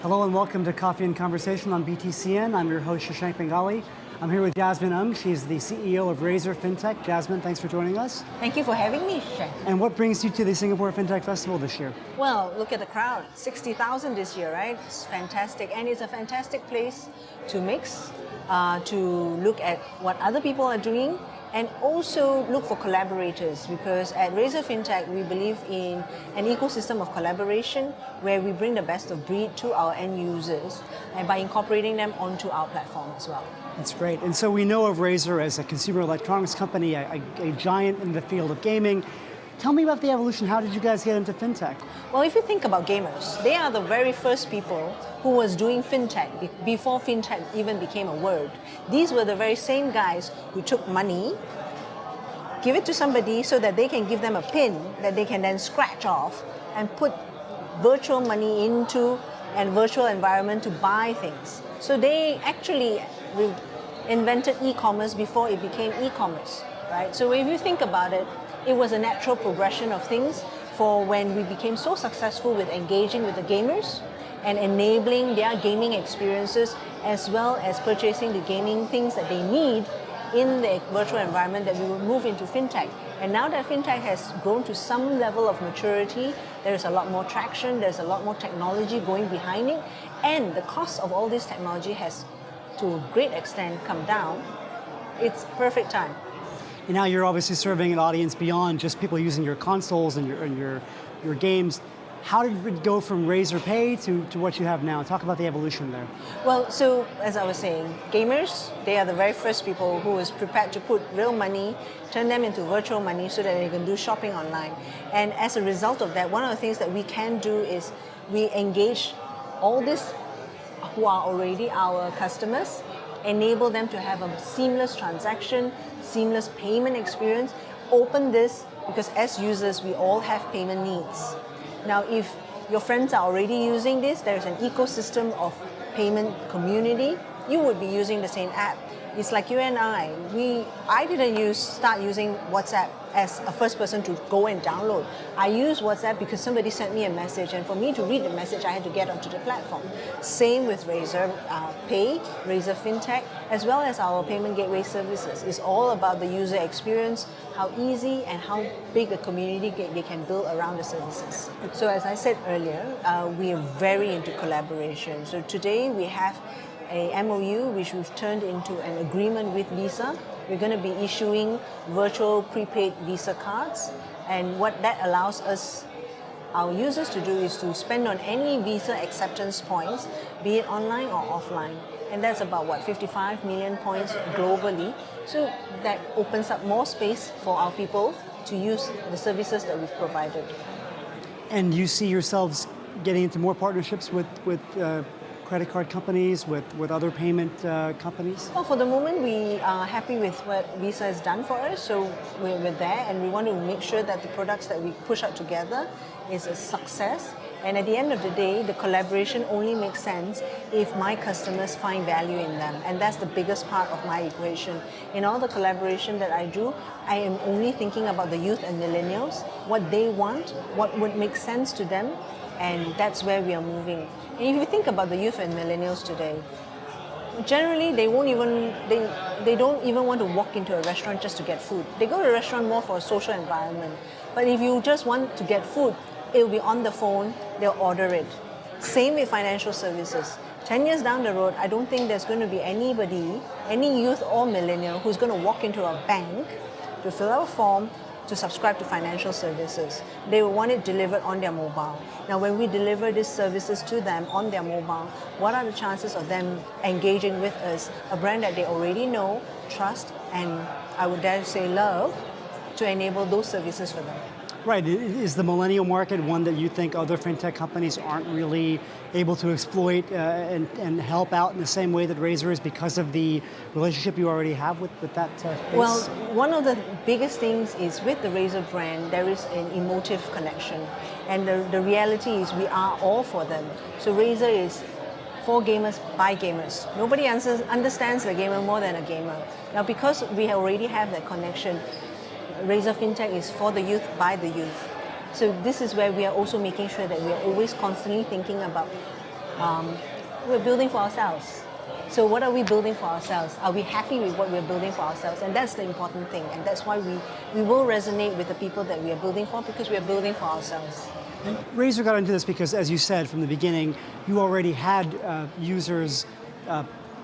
Hello and welcome to Coffee and Conversation on BTCN. I'm your host, Shashank Bengali. I'm here with Jasmine Ng. She's the CEO of Razer Fintech. Jasmine, thanks for joining us. Thank you for having me, Shashank. And what brings you to the Singapore Fintech Festival this year? Well, look at the crowd. 60,000 this year, right? It's fantastic. And it's a fantastic place to mix, to look at what other people are doing, and also look for collaborators, because at Razer Fintech, we believe in an ecosystem of collaboration where we bring the best of breed to our end users and by incorporating them onto our platform as well. That's great. And so we know of Razer as a consumer electronics company, a giant in the field of gaming. Tell me about the evolution. How did you guys get into fintech? Well, if you think about gamers, they are the very first people who was doing fintech before fintech even became a word. These were the very same guys who took money, give it to somebody so that they can give them a pin that they can then scratch off and put virtual money into a virtual environment to buy things. So they actually invented e-commerce before it became e-commerce, right? So if you think about it, it was a natural progression of things for when we became so successful with engaging with the gamers and enabling their gaming experiences, as well as purchasing the gaming things that they need in the virtual environment, that we will move into fintech. And now that fintech has grown to some level of maturity, there's a lot more traction, there's a lot more technology going behind it, and the cost of all this technology has, to a great extent, come down. It's perfect time. And now you're obviously serving an audience beyond just people using your consoles and your games. How did it go from Razer Pay to what you have now? Talk about the evolution there. Well, so as I was saying, gamers, they are the very first people who was prepared to put real money, turn them into virtual money so that they can do shopping online. And as a result of that, one of the things that we can do is we engage all this who are already our customers, enable them to have a seamless transaction, seamless payment experience, open this, because as users, we all have payment needs. Now, if your friends are already using this, there's an ecosystem of payment community, you would be using the same app. It's like you and I didn't start using WhatsApp as a first person to go and download. I used WhatsApp because somebody sent me a message, and for me to read the message, I had to get onto the platform. Same with Razer Pay, Razer Fintech, as well as our payment gateway services. It's all about the user experience, how easy and how big a community they can build around the services. So as I said earlier, we are very into collaboration. So today we have a MOU which we've turned into an agreement with Visa. We're going to be issuing virtual prepaid Visa cards, and what that allows us, our users, to do is to spend on any Visa acceptance points, be it online or offline. And that's about 55 million points globally. So that opens up more space for our people to use the services that we've provided. And you see yourselves getting into more partnerships with credit card companies, with other payment companies? Well, for the moment, we are happy with what Visa has done for us, so we're there, and we want to make sure that the products that we push out together is a success. And at the end of the day, the collaboration only makes sense if my customers find value in them, and that's the biggest part of my equation. In all the collaboration that I do, I am only thinking about the youth and millennials, what they want, what would make sense to them, and that's where we are moving. And if you think about the youth and millennials today, generally they don't even want to walk into a restaurant just to get food. They go to a restaurant more for a social environment. But if you just want to get food, it will be on the phone, they'll order it. Same with financial services. 10 years down the road, I don't think there's going to be anybody, any youth or millennial, who's going to walk into a bank to fill out a form to subscribe to financial services. They will want it delivered on their mobile. Now, when we deliver these services to them on their mobile, what are the chances of them engaging with us, a brand that they already know, trust, and I would dare say love, to enable those services for them? Right. Is the millennial market one that you think other fintech companies aren't really able to exploit and help out in the same way that Razer is, because of the relationship you already have with that base? Well, one of the biggest things is with the Razer brand, there is an emotive connection. And the reality is we are all for them. So Razer is for gamers, by gamers. Nobody understands the gamer more than a gamer. Now, because we already have that connection, Razer Fintech is for the youth, by the youth. So this is where we are also making sure that we are always constantly thinking about we're building for ourselves. So what are we building for ourselves? Are we happy with what we're building for ourselves? And that's the important thing. And that's why we will resonate with the people that we are building for, because we are building for ourselves. And Razer got into this because, as you said from the beginning, you already had users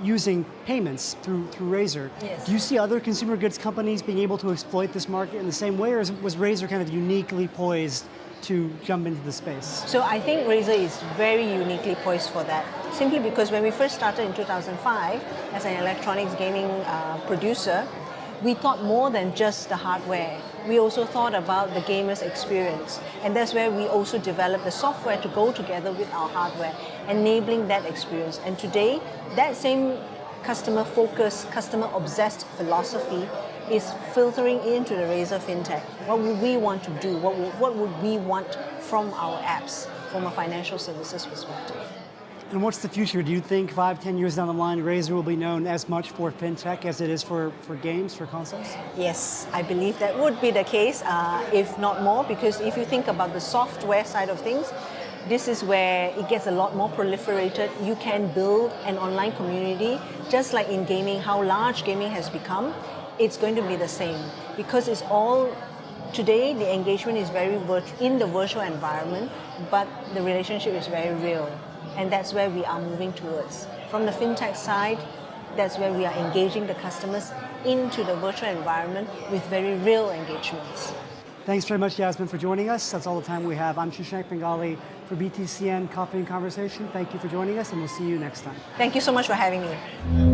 using payments through Razer. Yes. Do you see other consumer goods companies being able to exploit this market in the same way, or was Razer kind of uniquely poised to jump into the space? So I think Razer is very uniquely poised for that, simply because when we first started in 2005 as an electronics gaming producer, we thought more than just the hardware. We also thought about the gamer's experience. And that's where we also developed the software to go together with our hardware, enabling that experience. And today, that same customer-focused, customer-obsessed philosophy is filtering into the Razer Fintech. What would we want to do? What would we want from our apps, from a financial services perspective? And what's the future? Do you think 5-10 years down the line, Razer will be known as much for fintech as it is for games, for consoles? Yes, I believe that would be the case, if not more, because if you think about the software side of things, this is where it gets a lot more proliferated. You can build an online community, just like in gaming, how large gaming has become. It's going to be the same, because it's all, today the engagement is very in the virtual environment, but the relationship is very real. And that's where we are moving towards. From the fintech side, that's where we are engaging the customers into the virtual environment with very real engagements. Thanks very much, Jasmine, for joining us. That's all the time we have. I'm Shashank Bengali for BTCN Coffee and Conversation. Thank you for joining us, and we'll see you next time. Thank you so much for having me.